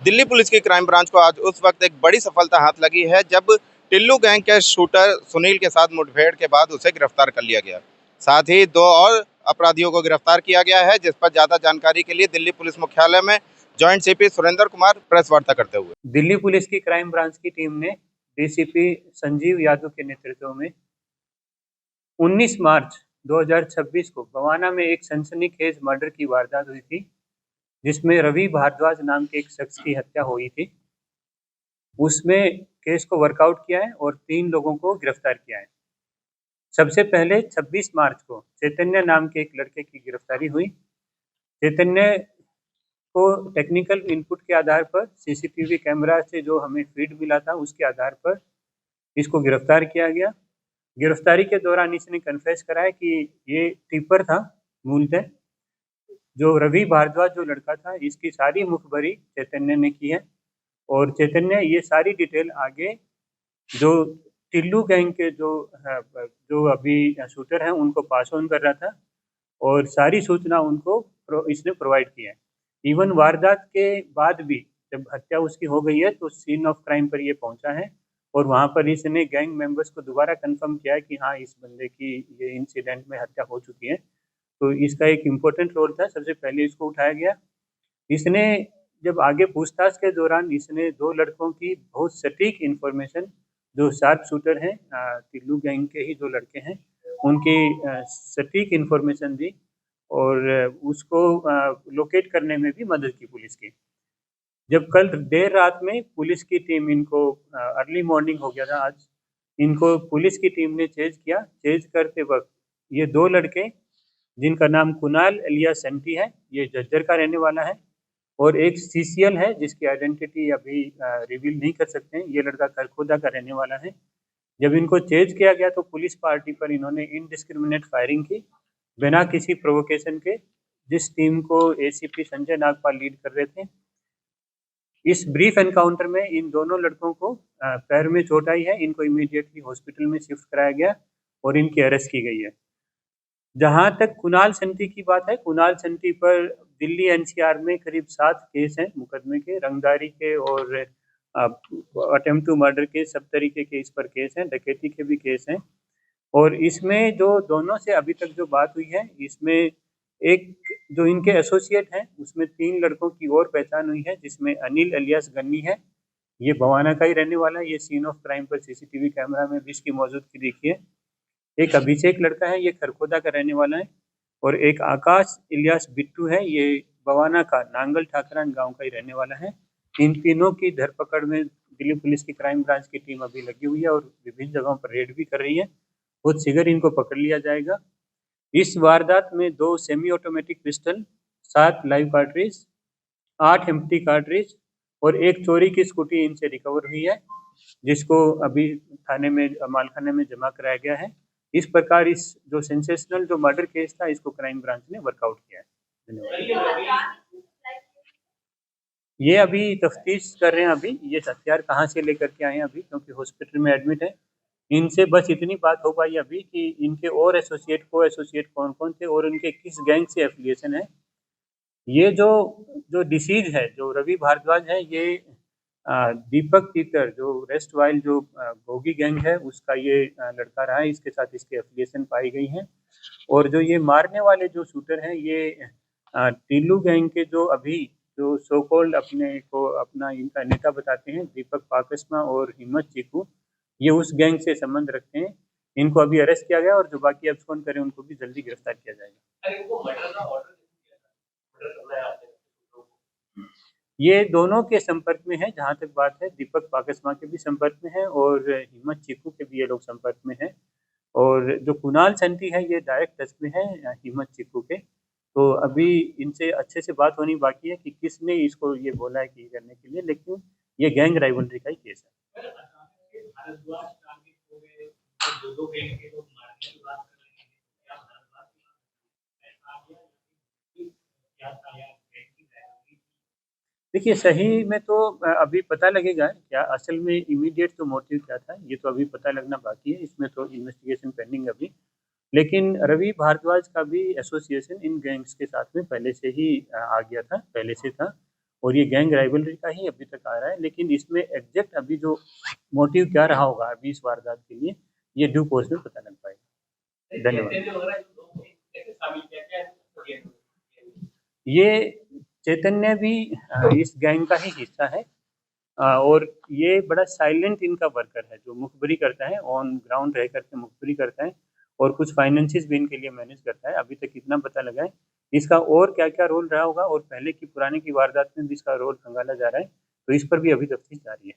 Delhi police की crime branch को आज उस वक्त एक बड़ी सफलता हाथ लगी है जब टिल्लू गैंग के शूटर सुनील के साथ मुठभेड़ के बाद उसे गिरफ्तार कर लिया गया। साथ ही दो और अपराधियों को गिरफ्तार किया गया है, जिस पर ज्यादा जानकारी के लिए दिल्ली पुलिस मुख्यालय में joint CP Surendra Kumar press वार्ता करते हुए। दिल्ली पुलिस की क्राइम ब्रांच की टीम ने डीसीपी संजीव यादव के नेतृत्व में 19 मार्च 2026 को बवाना में एक सनसनीखेज मर्डर की वारदात हुई थी, जिसमें रवि भारद्वाज नाम के एक शख्स की हत्या हुई थी। उसमें केस को वर्कआउट किया है और 3 लोगों को गिरफ्तार किया है। सबसे पहले 26 मार्च को चैतन्य नाम के एक लड़के की गिरफ्तारी हुई। चैतन्य को टेक्निकल इनपुट के आधार पर सीसीटीवी कैमरा से जो हमें फीड मिला था, उसके आधार पर इसको गिरफ्तार किया गया। गिरफ्तारी के दौरान इसने कन्फेस करा है कि ये टिपर था मूलतः। जो रवि भारद्वाज जो लड़का था, इसकी सारी मुखबरी चैतन्य ने की है और चैतन्य ये सारी डिटेल आगे जो टिल्लू गैंग के जो अभी शूटर हैं उनको पास ऑन कर रहा था और सारी सूचना उनको इसने प्रोवाइड की है। इवन वारदात के बाद भी जब हत्या उसकी हो गई है तो सीन ऑफ क्राइम पर ये पहुंचा है और वहां पर इसने गैंग मेंबर्स को दोबारा कंफर्म किया है कि हाँ, इस बंदे की ये इंसिडेंट में हत्या हो चुकी है। तो इसका एक इम्पोर्टेंट रोल था, सबसे पहले इसको उठाया गया। इसने जब आगे पूछताछ के दौरान इसने 2 लड़कों की बहुत सटीक इन्फॉर्मेशन, जो शार्प शूटर हैं टिल्लू गैंग के ही 2 लड़के हैं, उनकी सटीक इन्फॉर्मेशन दी और उसको लोकेट करने में भी मदद की पुलिस की। जब कल देर रात में पुलिस की टीम इनको अर्ली मॉर्निंग हो गया था आज, इनको पुलिस की टीम ने चेज किया। चेज करते वक्त ये 2 लड़के, जिनका नाम कुणाल एलियास सेंटी है, ये झज्जर का रहने वाला है, और एक सीसीएल है जिसकी आइडेंटिटी अभी रिवील नहीं कर सकते हैं, ये लड़का खरखोदा का रहने वाला है। जब इनको चेज किया गया तो पुलिस पार्टी पर इन्होंने इनडिस्क्रिमिनेट फायरिंग की बिना किसी प्रोवोकेशन के, जिस टीम को एसीपी संजय नागपाल लीड कर रहे थे। इस ब्रीफ एनकाउंटर में इन दोनों लड़कों को पैर में चोट आई है। इनको इमीडिएटली हॉस्पिटल में शिफ्ट कराया गया और इनकी अरेस्ट की गई है। जहां तक कुणाल सेंटी की बात है, कुणाल सेंटी पर दिल्ली एनसीआर में करीब 7 केस हैं मुकदमे के, रंगदारी के और अटेम्प्ट टू मर्डर के, सब तरीके के इस पर केस हैं, डकैती के भी केस हैं। और इसमें जो दोनों से अभी तक जो बात हुई है, इसमें एक जो इनके एसोसिएट हैं उसमें 3 लड़कों की और पहचान हुई है, जिसमें अनिल एलियास गन्नी है, ये बवाना का ही रहने वाला है। ये सीन ऑफ क्राइम पर सीसीटीवी कैमरा में भी इसकी मौजूदगी दिखी है। एक अभिषेक लड़का है, ये खरखोदा का रहने वाला है, और एक आकाश इलियास बिट्टू है, ये बवाना का नांगल ठाकरान गांव का ही रहने वाला है। इन तीनों की धरपकड़ में दिल्ली पुलिस की क्राइम ब्रांच की टीम अभी लगी हुई है और विभिन्न जगहों पर रेड भी कर रही है। बहुत शीघ्र इनको पकड़ लिया जाएगा। इस वारदात में 2 semi automatic pistol, 7 live cartridge, 8 empty cartridge और एक चोरी की स्कूटी इनसे रिकवर हुई है, जिसको अभी थाने में मालखाने में जमा कराया गया है। इस प्रकार इस जो सेंसेशनल जो मर्डर केस था, इसको क्राइम ब्रांच ने वर्कआउट किया है। धन्यवाद। ये अभी तफ्तीश कर रहे हैं, अभी ये हथियार कहाँ से लेकर के आए हैं अभी, क्योंकि हॉस्पिटल में एडमिट है। इनसे बस इतनी बात हो पाई अभी कि इनके और एसोसिएट को एसोसिएट कौन कौन थे और उनके किस गैंग से एफिलिएशन है। ये जो जो डिसीज है, जो रवि भारद्वाज है, ये दीपक तीतर जो रेस्ट वाइल जो गोगी गैंग है उसका ये लड़का रहा है, इसके साथ इसके एफिलिएशन पाई गई है। और जो ये मारने वाले जो शूटर हैं, ये टिल्लू गैंग के जो अभी जो सो कॉल्ड अपने को अपना इनका नेता बताते हैं, दीपक पाकस्मा और हिम्मत चीकू, ये उस गैंग से संबंध रखते हैं। इनको अभी अरेस्ट किया गया और जो बाकी एब्सकॉन्ड करें उनको भी जल्दी गिरफ्तार किया जाएगा। ये दोनों के संपर्क में है, जहाँ तक बात है दीपक पाकस्मा के भी संपर्क में है और हिम्मत चीकू के भी ये लोग संपर्क में है। और जो कुणाल सेंटी है, ये डायरेक्ट टच में है हिम्मत चीकू के। तो अभी इनसे अच्छे से बात होनी बाकी है कि किसने इसको ये बोला है कि करने के लिए, लेकिन ये गैंग राइवलरी का ही केस है। देखिए, सही में तो अभी पता लगेगा क्या असल में इमीडिएट तो मोटिव क्या था, ये तो अभी पता लगना बाकी है। इसमें तो इन्वेस्टिगेशन पेंडिंग अभी। लेकिन रवि भारद्वाज का भी एसोसिएशन इन गैंग्स के साथ में पहले से ही आ गया था, पहले से था। और ये गैंग राइवलरी का ही अभी तक आ रहा है, लेकिन इसमें एग्जैक्ट अभी जो मोटिव क्या रहा होगा अभी इस वारदात के लिए, ये ड्यू कोर्स में पता लग पाएगा। धन्यवाद। ये चैतन्य भी इस गैंग का ही हिस्सा है, और ये बड़ा साइलेंट इनका वर्कर है, जो मुखबिरी करता है, ऑन ग्राउंड रह करके मुखबिरी करता है, और कुछ फाइनेंसिस भी इनके लिए मैनेज करता है। अभी तक इतना पता लगा है। इसका और क्या क्या रोल रहा होगा और पहले की पुराने की वारदात में भी इसका रोल खंगाला जा रहा है, तो इस पर भी अभी तफ्तीश जारी है।